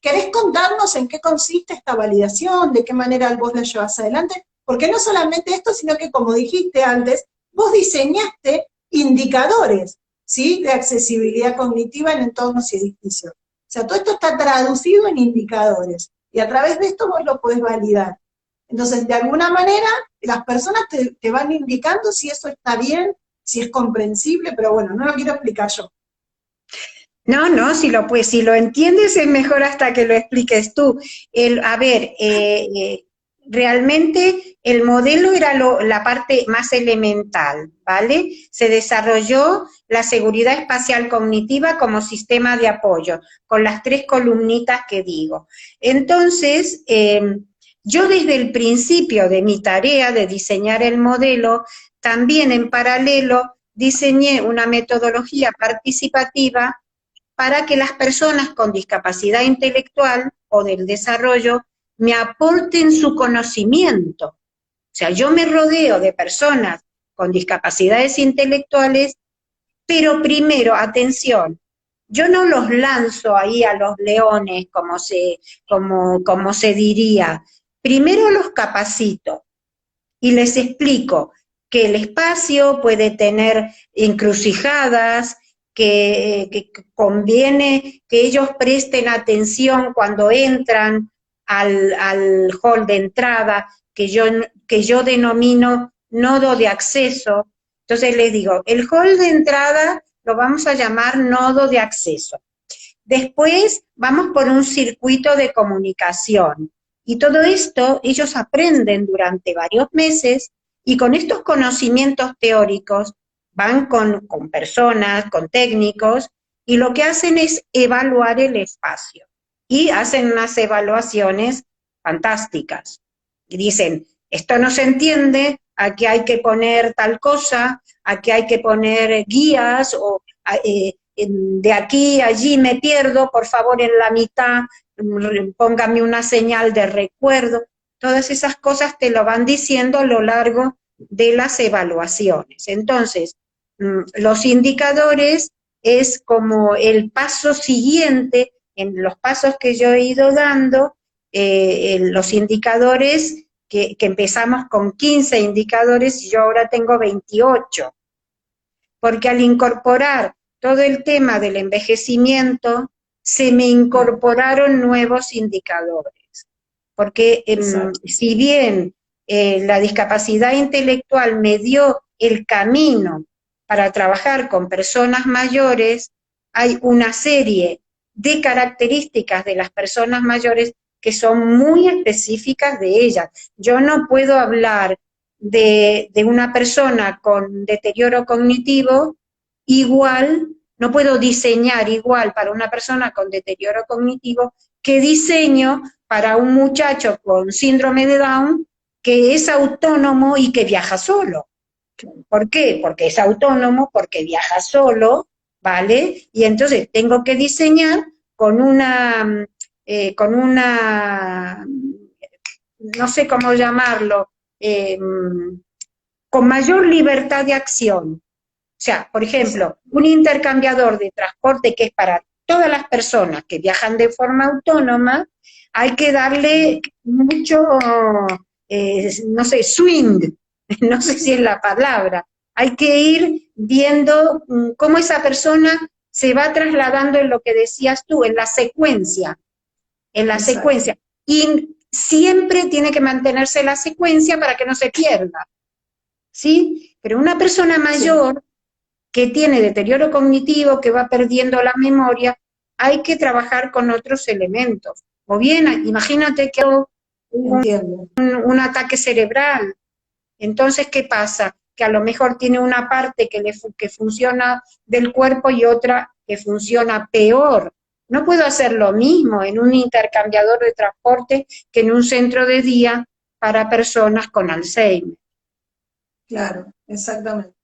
[SPEAKER 1] ¿Querés contarnos en qué consiste esta validación? ¿De qué manera vos la llevas adelante? Porque no solamente esto, sino que, como dijiste antes, vos diseñaste indicadores, ¿sí?, de accesibilidad cognitiva en entornos y edificios. O sea, todo esto está traducido en indicadores, y a través de esto vos lo podés validar. Entonces, de alguna manera, las personas te van indicando si eso está bien, si es comprensible, pero bueno, no lo quiero explicar yo.
[SPEAKER 2] No, no, si lo entiendes es mejor hasta que lo expliques tú. Realmente el modelo era la parte más elemental, ¿vale? Se desarrolló la seguridad espacial cognitiva como sistema de apoyo, con las 3 columnitas que digo. Entonces, yo desde el principio de mi tarea de diseñar el modelo, también en paralelo diseñé una metodología participativa para que las personas con discapacidad intelectual o del desarrollo me aporten su conocimiento. O sea, yo me rodeo de personas con discapacidades intelectuales, pero primero, atención, yo no los lanzo ahí a los leones, como se diría. Primero los capacito y les explico que el espacio puede tener encrucijadas, que conviene que ellos presten atención cuando entran al hall de entrada, que yo denomino nodo de acceso. Entonces les digo, el hall de entrada lo vamos a llamar nodo de acceso. Después vamos por un circuito de comunicación. Y todo esto ellos aprenden durante varios meses y con estos conocimientos teóricos van con personas, con técnicos, y lo que hacen es evaluar el espacio. Y hacen unas evaluaciones fantásticas. Y dicen, esto no se entiende, aquí hay que poner tal cosa, aquí hay que poner guías, o de aquí a allí me pierdo, por favor en la mitad póngame una señal de recuerdo. Todas esas cosas te lo van diciendo a lo largo de las evaluaciones. Entonces, los indicadores es como el paso siguiente en los pasos que yo he ido dando, los indicadores que empezamos con 15 indicadores y yo ahora tengo 28. Porque al incorporar todo el tema del envejecimiento, se me incorporaron nuevos indicadores. Porque si bien la discapacidad intelectual me dio el camino para trabajar con personas mayores, hay una serie de características de las personas mayores que son muy específicas de ellas. Yo no puedo hablar de una persona con deterioro cognitivo igual, no puedo diseñar igual para una persona con deterioro cognitivo que diseño para un muchacho con síndrome de Down que es autónomo y que viaja solo. ¿Por qué? Porque es autónomo, porque viaja solo, ¿vale? Y entonces tengo que diseñar con una, no sé cómo llamarlo, con mayor libertad de acción. sea, por ejemplo, un intercambiador de transporte que es para todas las personas que viajan de forma autónoma, hay que darle mucho, no sé, swing, no sé si es la palabra. Hay que ir viendo cómo esa persona se va trasladando en lo que decías tú, en la secuencia, en la
[SPEAKER 1] Exacto.
[SPEAKER 2] secuencia. Y siempre tiene que mantenerse la secuencia para que no se pierda, ¿sí? Pero una persona mayor que tiene deterioro cognitivo, que va perdiendo la memoria, hay que trabajar con otros elementos. O bien, imagínate que hubo
[SPEAKER 1] Entiendo.
[SPEAKER 2] un ataque cerebral. Entonces, ¿qué pasa? Que a lo mejor tiene una parte que funciona del cuerpo y otra que funciona peor. No puedo hacer lo mismo en un intercambiador de transporte que en un centro de día para personas con Alzheimer.
[SPEAKER 1] Claro, exactamente.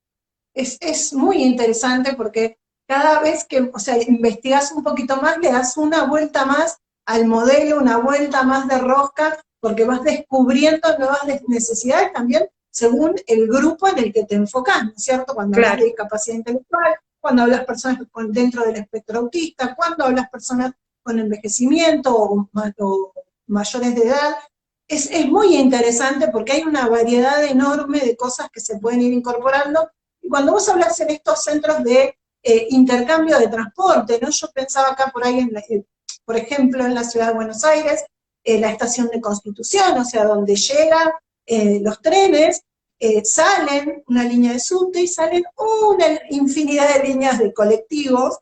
[SPEAKER 1] Es muy interesante porque cada vez que, o sea, investigas un poquito más, le das una vuelta más al modelo, una vuelta más de rosca, porque vas descubriendo nuevas necesidades también según el grupo en el que te enfocas, ¿no es cierto? Cuando hablas
[SPEAKER 2] Claro.
[SPEAKER 1] de discapacidad intelectual, cuando hablas personas dentro del espectro autista, cuando hablas personas con envejecimiento o mayores de edad. Es muy interesante porque hay una variedad enorme de cosas que se pueden ir incorporando. Y cuando vos hablas en estos centros de intercambio de transporte, ¿no? Yo pensaba acá por ahí, por ejemplo, en la ciudad de Buenos Aires, la estación de Constitución, o sea, donde llegan los trenes, salen una línea de subte y salen una infinidad de líneas de colectivos.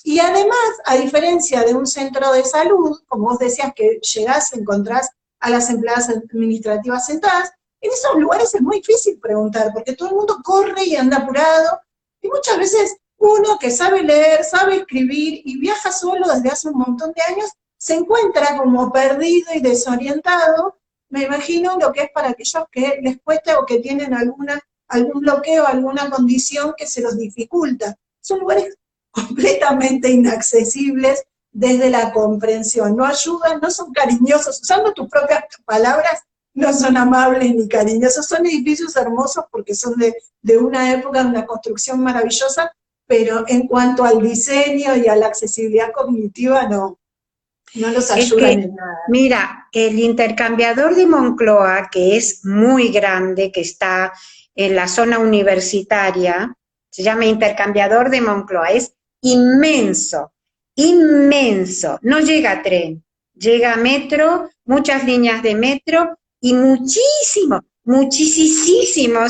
[SPEAKER 1] Y además, a diferencia de un centro de salud, como vos decías que llegás y encontrás a las empleadas administrativas sentadas, en esos lugares es muy difícil preguntar, porque todo el mundo corre y anda apurado, y muchas veces uno que sabe leer, sabe escribir y viaja solo desde hace un montón de años, se encuentra como perdido y desorientado. Me imagino lo que es para aquellos que les cuesta o que tienen algún bloqueo, alguna condición que se los dificulta. Son lugares completamente inaccesibles desde la comprensión. No ayudan, no son cariñosos, usando tus propias palabras, no son amables ni cariñosos. Son edificios hermosos porque son de una época, de una construcción maravillosa, pero en cuanto al diseño y a la accesibilidad cognitiva, no los ayudan en nada.
[SPEAKER 2] Mira, el intercambiador de Moncloa, que es muy grande, que está en la zona universitaria, se llama intercambiador de Moncloa, es inmenso, inmenso. No llega tren, llega metro, muchas líneas de metro y muchísimos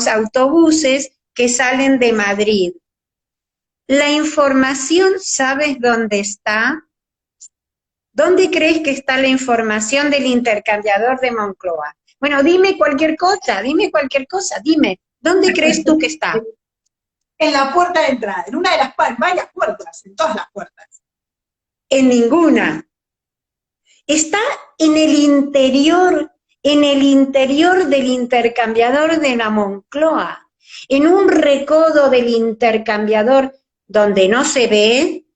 [SPEAKER 2] autobuses que salen de Madrid. La información, ¿sabes dónde está? ¿Dónde crees que está la información del intercambiador de Moncloa? Bueno, dime cualquier cosa, dime. ¿Dónde crees tú que está?
[SPEAKER 1] En la puerta de entrada, en una de las varias puertas, en todas las puertas.
[SPEAKER 2] En ninguna. Está en el interior del intercambiador de la Moncloa, en un recodo del intercambiador donde no se ve,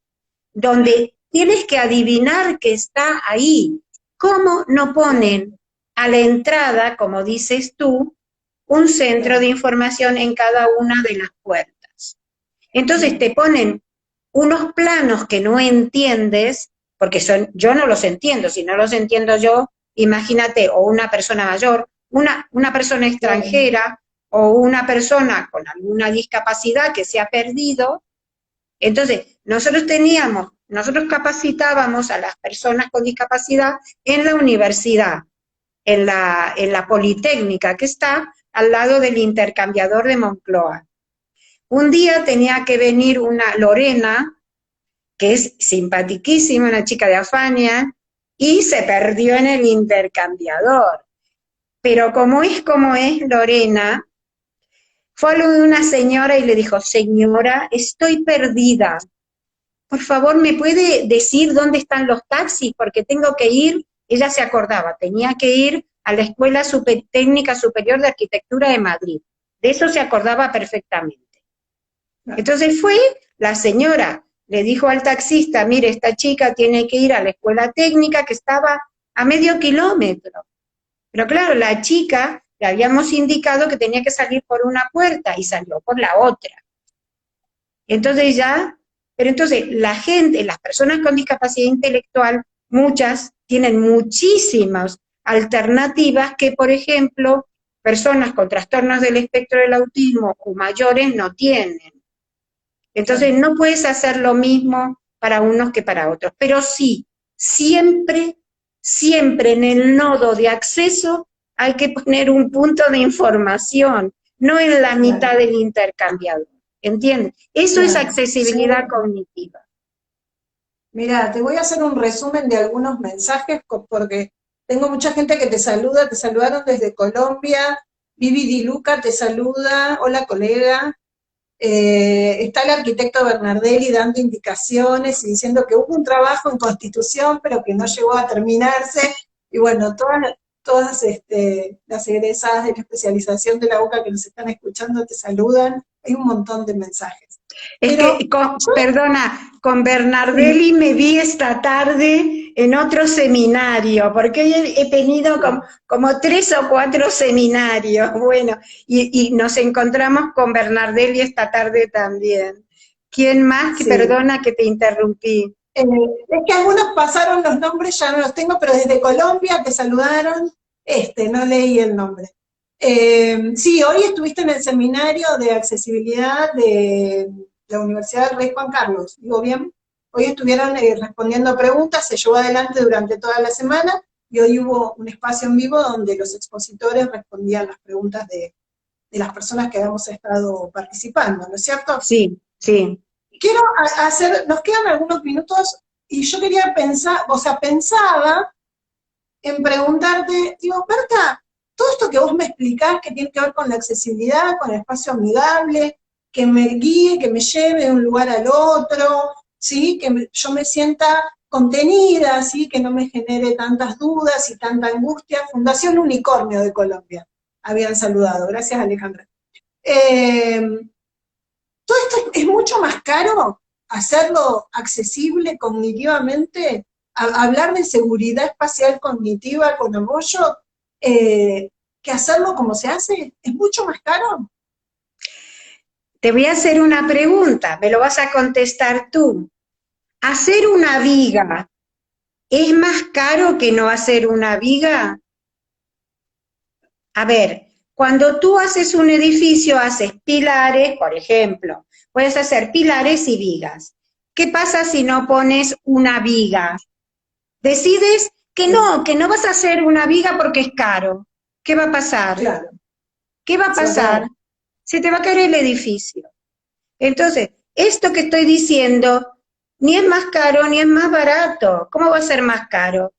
[SPEAKER 2] donde tienes que adivinar que está ahí. ¿Cómo no ponen a la entrada, como dices tú, un centro de información en cada una de las puertas? Entonces te ponen unos planos que no entiendes, porque yo no los entiendo, si no los entiendo yo, imagínate, o una persona mayor, una persona extranjera, o una persona con alguna discapacidad que se ha perdido. Entonces, nosotros capacitábamos a las personas con discapacidad en la universidad, en la Politécnica, que está al lado del intercambiador de Moncloa. Un día tenía que venir una Lorena, que es simpatiquísima, una chica de Afania, y se perdió en el intercambiador. Pero como es Lorena, fue a lo de una señora y le dijo, señora, estoy perdida. Por favor, ¿me puede decir dónde están los taxis? Porque tengo que ir. Ella se acordaba, tenía que ir a la Escuela Técnica Superior de Arquitectura de Madrid. De eso se acordaba perfectamente. Entonces fue, la señora le dijo al taxista, mire, esta chica tiene que ir a la escuela técnica que estaba a medio kilómetro. Pero claro, la chica le habíamos indicado que tenía que salir por una puerta y salió por la otra. Entonces pero entonces la gente, las personas con discapacidad intelectual, muchas tienen muchísimas alternativas que, por ejemplo, personas con trastornos del espectro del autismo o mayores no tienen. Entonces no puedes hacer lo mismo para unos que para otros, pero sí, siempre en el nodo de acceso hay que poner un punto de información, no en la mitad del intercambiador, ¿entiendes? Eso es accesibilidad cognitiva.
[SPEAKER 1] Mira, te voy a hacer un resumen de algunos mensajes porque tengo mucha gente que te saluda, te saludaron desde Colombia, Vivi Di Luca te saluda, hola colega. Está el arquitecto Bernardelli dando indicaciones y diciendo que hubo un trabajo en Constitución, pero que no llegó a terminarse, y bueno, todas las egresadas de la especialización de la UCA que nos están escuchando te saludan, hay un montón de mensajes.
[SPEAKER 2] Es
[SPEAKER 1] pero,
[SPEAKER 2] que, perdona, con Bernardelli me vi esta tarde en otro seminario, porque hoy he tenido como 3 o 4 seminarios, bueno, y nos encontramos con Bernardelli esta tarde también. ¿Quién más? Perdona que te interrumpí.
[SPEAKER 1] Es que algunos pasaron los nombres, ya no los tengo, pero desde Colombia te saludaron, no leí el nombre. Sí, hoy estuviste en el seminario de accesibilidad de la Universidad del Rey Juan Carlos, ¿digo bien? Hoy estuvieron respondiendo preguntas, se llevó adelante durante toda la semana, y hoy hubo un espacio en vivo donde los expositores respondían las preguntas de las personas que habíamos estado participando, ¿no es cierto?
[SPEAKER 2] Sí, sí.
[SPEAKER 1] Quiero nos quedan algunos minutos, y yo quería pensaba en preguntarte, digo, Berta, todo esto que vos me explicás que tiene que ver con la accesibilidad, con el espacio amigable, que me guíe, que me lleve de un lugar al otro, ¿sí? Que yo me sienta contenida, ¿sí? Que no me genere tantas dudas y tanta angustia. Fundación Unicornio de Colombia habían saludado, gracias Alejandra. Todo esto es mucho más caro hacerlo accesible cognitivamente, hablar de seguridad espacial cognitiva con apoyo, que hacerlo como se hace, es mucho más caro.
[SPEAKER 2] Te voy a hacer una pregunta, me lo vas a contestar tú. ¿Hacer una viga es más caro que no hacer una viga? A ver, cuando tú haces un edificio, haces pilares, por ejemplo, puedes hacer pilares y vigas. ¿Qué pasa si no pones una viga? Decides que no vas a hacer una viga porque es caro. ¿Qué va a pasar?
[SPEAKER 1] Claro.
[SPEAKER 2] ¿Qué va a pasar? Se te va a caer el edificio. Entonces, esto que estoy diciendo, ni es más caro ni es más barato. ¿Cómo va a ser más caro?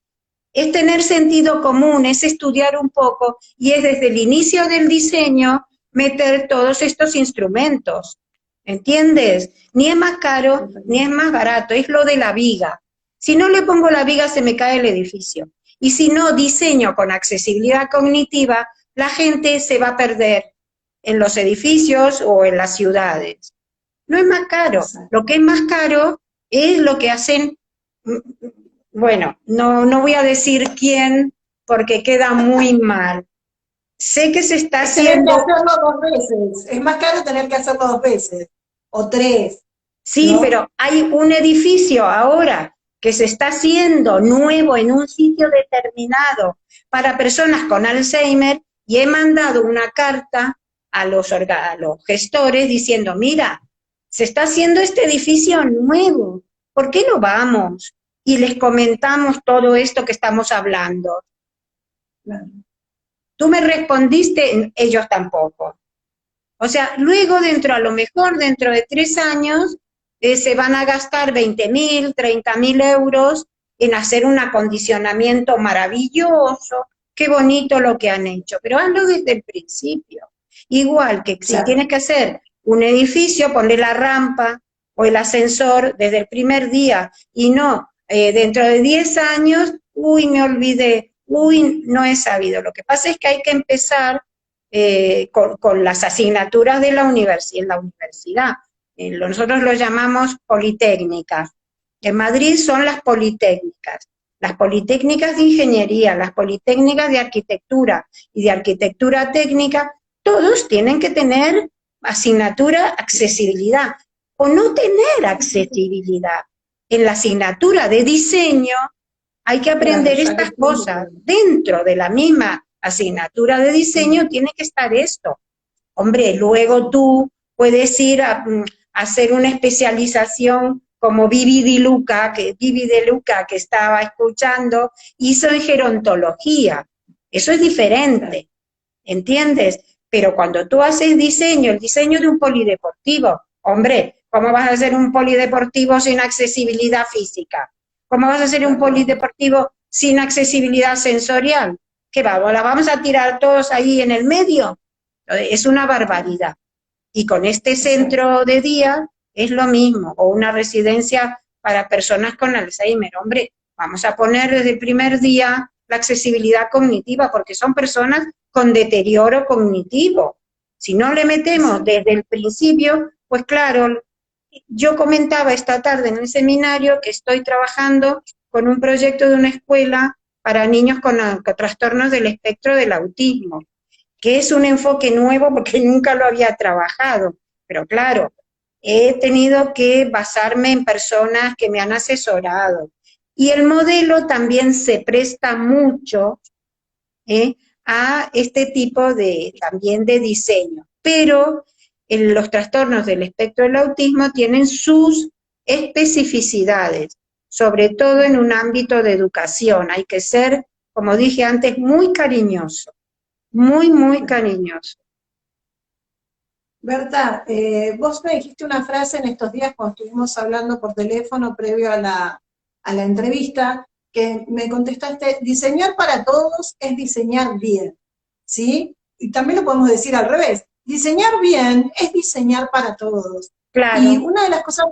[SPEAKER 2] Es tener sentido común, es estudiar un poco, y es desde el inicio del diseño meter todos estos instrumentos, ¿entiendes? Ni es más caro, ni es más barato, es lo de la viga. Si no le pongo la viga se me cae el edificio, y si no diseño con accesibilidad cognitiva, la gente se va a perder en los edificios o en las ciudades. No es más caro, lo que es más caro es lo que hacen. Bueno, no voy a decir quién porque queda muy mal. Sé que se está haciendo.
[SPEAKER 1] Tener que hacerlo 2 veces. Es más caro tener que hacerlo 2 veces. O 3.
[SPEAKER 2] Sí, ¿no? Pero hay un edificio ahora que se está haciendo nuevo en un sitio determinado para personas con Alzheimer, y he mandado una carta a los gestores diciendo, mira, se está haciendo este edificio nuevo, ¿por qué no vamos? Y les comentamos todo esto que estamos hablando. Claro. Tú me respondiste, ellos tampoco. O sea, luego a lo mejor dentro de 3 años, se van a gastar 20.000, 30.000 euros en hacer un acondicionamiento maravilloso, qué bonito lo que han hecho, pero hazlo desde el principio. Igual que si tienes que hacer un edificio, ponle la rampa o el ascensor desde el primer día, y no dentro de 10 años, uy, me olvidé, uy, no he sabido. Lo que pasa es que hay que empezar con las asignaturas de la universidad. Nosotros lo llamamos politécnicas. En Madrid son las politécnicas de ingeniería, las politécnicas de arquitectura y de arquitectura técnica. Todos tienen que tener asignatura accesibilidad. o no tener accesibilidad. En la asignatura de diseño hay que aprender estas cosas. Dentro de la misma asignatura de diseño tiene que estar esto. Hombre, luego tú puedes ir a hacer una especialización como Vivi De Luca, que estaba escuchando, hizo en gerontología. Eso es diferente, ¿entiendes? Pero cuando tú haces diseño, el diseño de un polideportivo, hombre, ¿cómo vas a hacer un polideportivo sin accesibilidad física? ¿Cómo vas a hacer un polideportivo sin accesibilidad sensorial? ¿Qué vamos? ¿La vamos a tirar todos ahí en el medio? Es una barbaridad. Y con este centro de día es lo mismo, o una residencia para personas con Alzheimer. Hombre, vamos a poner desde el primer día la accesibilidad cognitiva, porque son personas con deterioro cognitivo. Si no le metemos desde el principio, pues claro, yo comentaba esta tarde en el seminario que estoy trabajando con un proyecto de una escuela para niños con trastornos del espectro del autismo, que es un enfoque nuevo porque nunca lo había trabajado, pero claro, he tenido que basarme en personas que me han asesorado. Y el modelo también se presta mucho a este tipo también de diseño, pero los trastornos del espectro del autismo tienen sus especificidades, sobre todo en un ámbito de educación. Hay que ser, como dije antes, muy cariñoso. Muy, muy cariñoso.
[SPEAKER 1] Berta, vos me dijiste una frase en estos días cuando estuvimos hablando por teléfono previo a la entrevista, que me contestaste, diseñar para todos es diseñar bien, ¿sí? Y también lo podemos decir al revés, diseñar bien es diseñar para todos.
[SPEAKER 2] Claro.
[SPEAKER 1] Y una de las cosas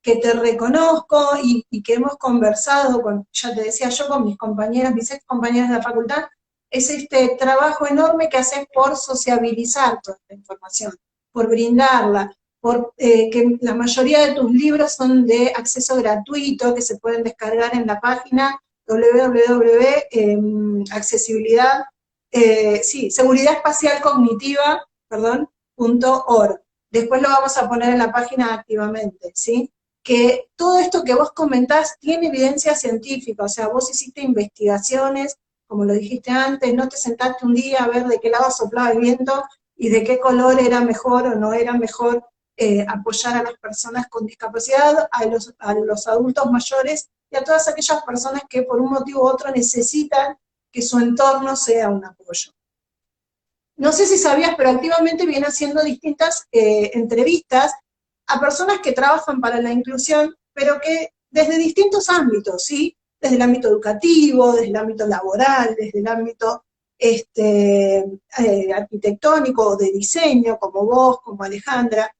[SPEAKER 1] que te reconozco y que hemos conversado, ya te decía yo, con mis compañeras, mis ex compañeras de la facultad, es este trabajo enorme que haces por sociabilizar toda esta información, por brindarla, por que la mayoría de tus libros son de acceso gratuito, que se pueden descargar en la página www.accesibilidad, seguridad espacial cognitiva, .org. Después lo vamos a poner en la página activamente, ¿sí? Que todo esto que vos comentás tiene evidencia científica, o sea, vos hiciste investigaciones, como lo dijiste antes, no te sentaste un día a ver de qué lado soplaba el viento y de qué color era mejor o no era mejor apoyar a las personas con discapacidad, a los adultos mayores y a todas aquellas personas que por un motivo u otro necesitan que su entorno sea un apoyo. No sé si sabías, pero activamente viene haciendo distintas entrevistas a personas que trabajan para la inclusión, pero que desde distintos ámbitos, ¿sí? Desde el ámbito educativo, desde el ámbito laboral, desde el ámbito arquitectónico, de diseño, como vos, como Alejandra,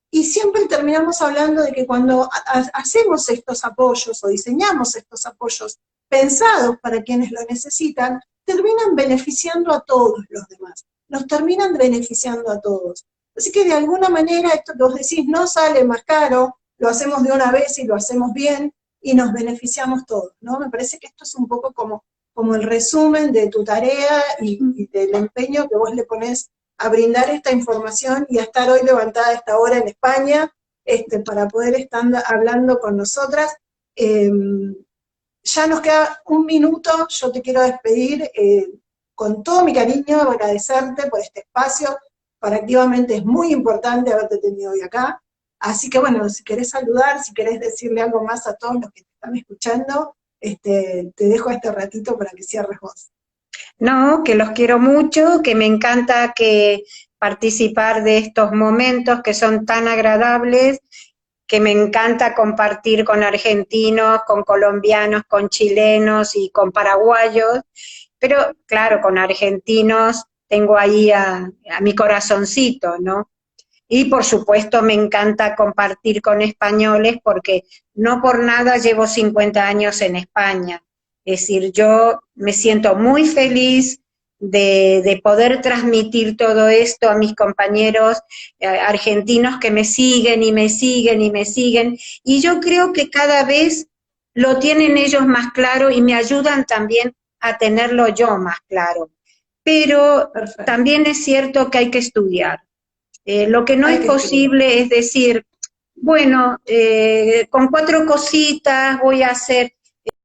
[SPEAKER 1] y siempre terminamos hablando de que cuando hacemos estos apoyos o diseñamos estos apoyos pensados para quienes lo necesitan, terminan beneficiando a todos los demás, nos terminan beneficiando a todos. Así que de alguna manera esto que vos decís no sale más caro, lo hacemos de una vez y lo hacemos bien y nos beneficiamos todos, ¿no? Me parece que esto es un poco como el resumen de tu tarea y del empeño que vos le ponés a brindar esta información y a estar hoy levantada a esta hora en España para poder estar hablando con nosotras. Ya nos queda un minuto, yo te quiero despedir con todo mi cariño, agradecerte por este espacio, para Activamente es muy importante haberte tenido hoy acá, así que bueno, si querés saludar, si querés decirle algo más a todos los que te están escuchando, te dejo este ratito para que cierres vos.
[SPEAKER 2] No, que los quiero mucho, que me encanta participar de estos momentos que son tan agradables, que me encanta compartir con argentinos, con colombianos, con chilenos y con paraguayos, pero claro, con argentinos tengo ahí a mi corazoncito, ¿no? Y por supuesto me encanta compartir con españoles porque no por nada llevo 50 años en España. Es decir, yo me siento muy feliz de poder transmitir todo esto a mis compañeros argentinos que me siguen y me siguen y me siguen. Y yo creo que cada vez lo tienen ellos más claro y me ayudan también a tenerlo yo más claro. Pero también es cierto que hay que estudiar. Lo que no es posible es decir, Bueno, con 4 cositas voy a hacer.